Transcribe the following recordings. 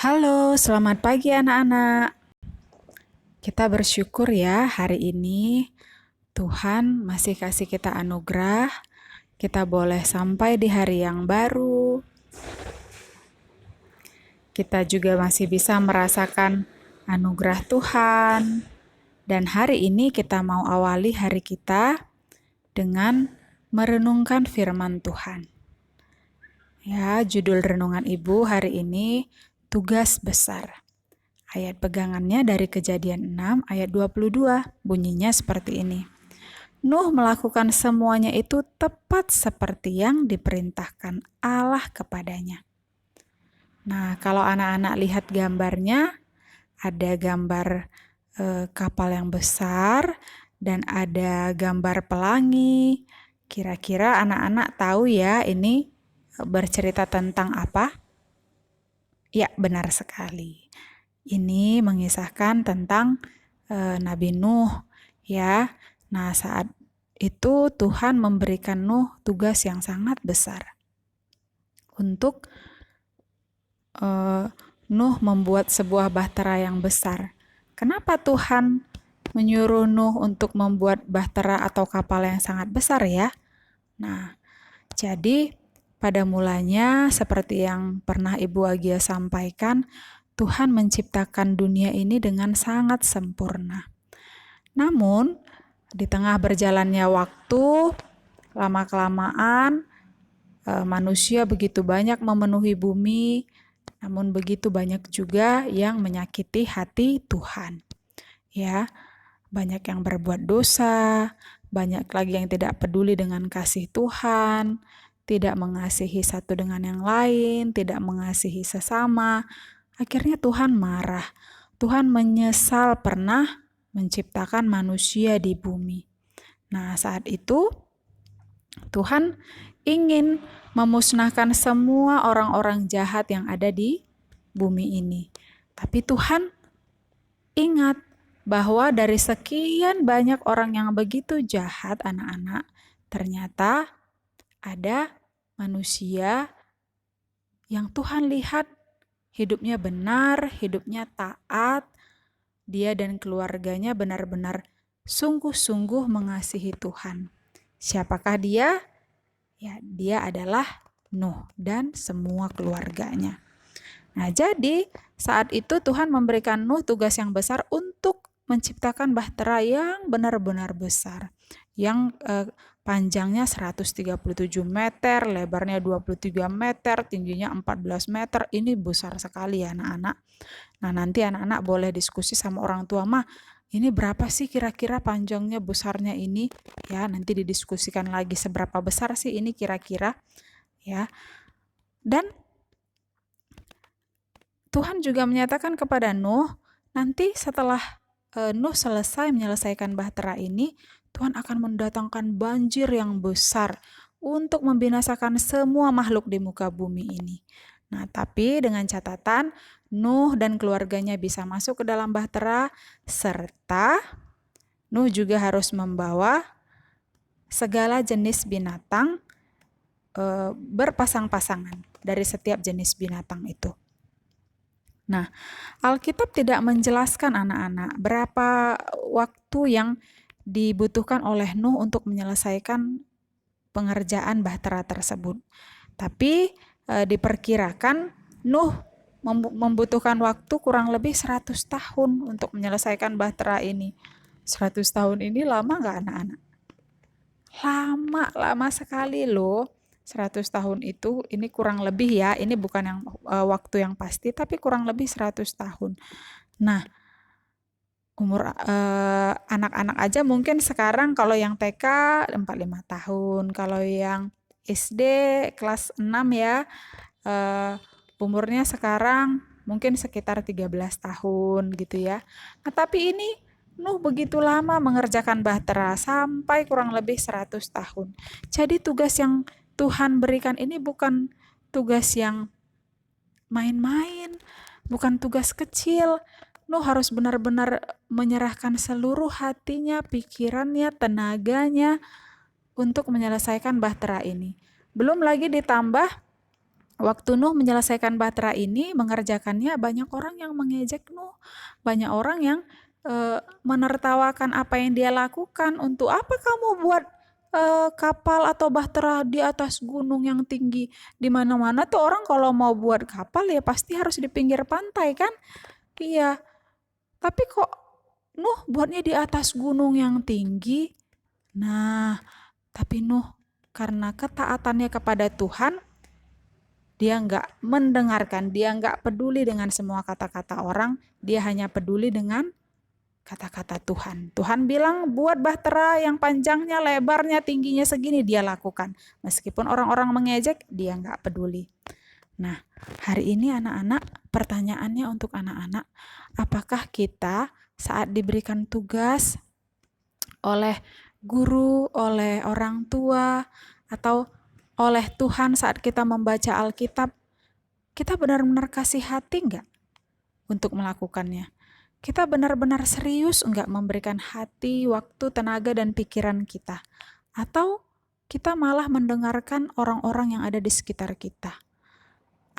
Halo, selamat pagi anak-anak. Kita bersyukur ya hari ini Tuhan masih kasih kita anugerah. Kita boleh sampai di hari yang baru. Kita juga masih bisa merasakan anugerah Tuhan. Dan hari ini kita mau awali hari kita dengan merenungkan firman Tuhan. Ya, judul renungan Ibu hari ini tugas besar. Ayat pegangannya dari Kejadian 6 ayat 22, bunyinya seperti ini. Nuh melakukan semuanya itu tepat seperti yang diperintahkan Allah kepadanya. Nah, kalau anak-anak lihat gambarnya, ada gambar kapal yang besar dan ada gambar pelangi. Kira-kira anak-anak tahu ya ini bercerita tentang apa? Ya, benar sekali. Ini mengisahkan tentang Nabi Nuh ya. Nah, saat itu Tuhan memberikan Nuh tugas yang sangat besar untuk Nuh membuat sebuah bahtera yang besar. Kenapa Tuhan menyuruh Nuh untuk membuat bahtera atau kapal yang sangat besar ya? Nah, jadi pada mulanya seperti yang pernah Ibu Agia sampaikan, Tuhan menciptakan dunia ini dengan sangat sempurna. Namun, di tengah berjalannya waktu, lama-kelamaan manusia begitu banyak memenuhi bumi, namun begitu banyak juga yang menyakiti hati Tuhan. Ya, banyak yang berbuat dosa, banyak lagi yang tidak peduli dengan kasih Tuhan, tidak mengasihi satu dengan yang lain, tidak mengasihi sesama. Akhirnya Tuhan marah. Tuhan menyesal pernah menciptakan manusia di bumi. Nah, saat itu Tuhan ingin memusnahkan semua orang-orang jahat yang ada di bumi ini. Tapi Tuhan ingat bahwa dari sekian banyak orang yang begitu jahat anak-anak, ternyata ada manusia yang Tuhan lihat hidupnya benar, hidupnya taat, dia dan keluarganya benar-benar sungguh-sungguh mengasihi Tuhan. Siapakah dia? Ya, dia adalah Nuh dan semua keluarganya. Nah, jadi saat itu Tuhan memberikan Nuh tugas yang besar untuk menciptakan bahtera yang benar-benar besar. Yang panjangnya 137 meter, lebarnya 23 meter, tingginya 14 meter. Ini besar sekali ya anak-anak. Nah, nanti anak-anak boleh diskusi sama orang tua, "Mah, ini berapa sih kira-kira panjangnya besarnya ini?" Ya, nanti didiskusikan lagi seberapa besar sih ini kira-kira ya. Dan Tuhan juga menyatakan kepada Nuh, nanti setelah Nuh selesai menyelesaikan bahtera ini, Tuhan akan mendatangkan banjir yang besar untuk membinasakan semua makhluk di muka bumi ini. Nah, tapi dengan catatan Nuh dan keluarganya bisa masuk ke dalam bahtera, serta Nuh juga harus membawa segala jenis binatang berpasang-pasangan dari setiap jenis binatang itu. Nah, Alkitab tidak menjelaskan anak-anak berapa waktu yang dibutuhkan oleh Nuh untuk menyelesaikan pengerjaan bahtera tersebut. Tapi diperkirakan Nuh membutuhkan waktu kurang lebih 100 tahun untuk menyelesaikan bahtera ini. 100 tahun ini lama nggak anak-anak? Lama sekali loh. 100 tahun itu ini kurang lebih ya, ini bukan yang waktu yang pasti, tapi kurang lebih 100 tahun. Nah, umur anak-anak aja mungkin sekarang kalau yang TK 45 tahun, kalau yang SD kelas 6 ya, umurnya sekarang mungkin sekitar 13 tahun gitu ya. Nah, tapi ini Nuh begitu lama mengerjakan bahtera sampai kurang lebih 100 tahun. Jadi tugas yang Tuhan berikan ini bukan tugas yang main-main, bukan tugas kecil. Nuh harus benar-benar menyerahkan seluruh hatinya, pikirannya, tenaganya untuk menyelesaikan bahtera ini. Belum lagi ditambah waktu Nuh menyelesaikan bahtera ini, mengerjakannya, banyak orang yang mengejek Nuh. Banyak orang yang menertawakan apa yang dia lakukan. Untuk apa kamu buat kapal atau bahtera di atas gunung yang tinggi? Di mana-mana tuh orang kalau mau buat kapal ya pasti harus di pinggir pantai kan? Iya. Tapi kok Nuh buatnya di atas gunung yang tinggi? Nah, tapi Nuh karena ketaatannya kepada Tuhan, dia nggak mendengarkan, dia nggak peduli dengan semua kata-kata orang, dia hanya peduli dengan kata-kata Tuhan. Tuhan bilang buat bahtera yang panjangnya, lebarnya, tingginya segini, dia lakukan. Meskipun orang-orang mengejek, dia nggak peduli. Nah, hari ini anak-anak, pertanyaannya untuk anak-anak, apakah kita saat diberikan tugas oleh guru, oleh orang tua, atau oleh Tuhan saat kita membaca Alkitab, kita benar-benar kasih hati nggak untuk melakukannya? Kita benar-benar serius enggak memberikan hati, waktu, tenaga, dan pikiran kita? Atau kita malah mendengarkan orang-orang yang ada di sekitar kita?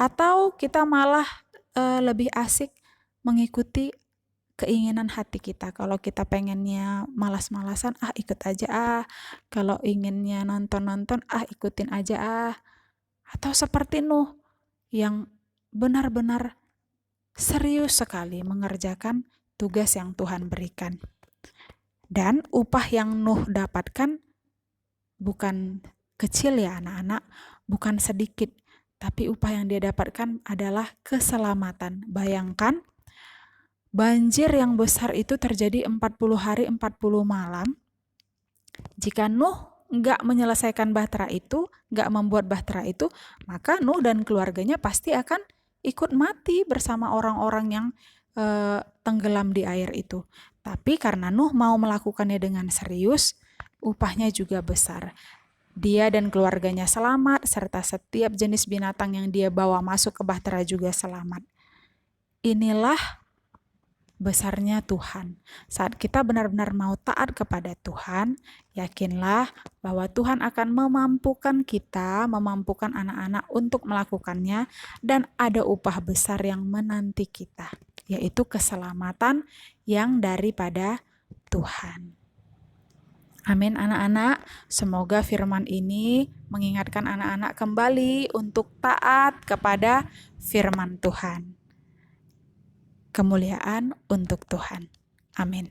Atau kita malah lebih asik mengikuti keinginan hati kita? Kalau kita pengennya malas-malasan, ikut aja Kalau inginnya nonton-nonton, ikutin aja Atau seperti Nuh yang benar-benar serius sekali mengerjakan tugas yang Tuhan berikan. Dan upah yang Nuh dapatkan bukan kecil ya anak-anak, bukan sedikit, tapi upah yang dia dapatkan adalah keselamatan. Bayangkan, banjir yang besar itu terjadi 40 hari 40 malam. Jika Nuh nggak menyelesaikan bahtera itu, nggak membuat bahtera itu, maka Nuh dan keluarganya pasti akan ikut mati bersama orang-orang yang tenggelam di air itu. Tapi karena Nuh mau melakukannya dengan serius, upahnya juga besar. Dia dan keluarganya selamat, serta setiap jenis binatang yang dia bawa masuk ke bahtera juga selamat. Inilah besarnya Tuhan. Saat kita benar-benar mau taat kepada Tuhan, yakinlah bahwa Tuhan akan memampukan kita, memampukan anak-anak untuk melakukannya, dan ada upah besar yang menanti kita, yaitu keselamatan yang daripada Tuhan. Amin anak-anak, semoga firman ini mengingatkan anak-anak kembali untuk taat kepada firman Tuhan. Kemuliaan untuk Tuhan. Amin.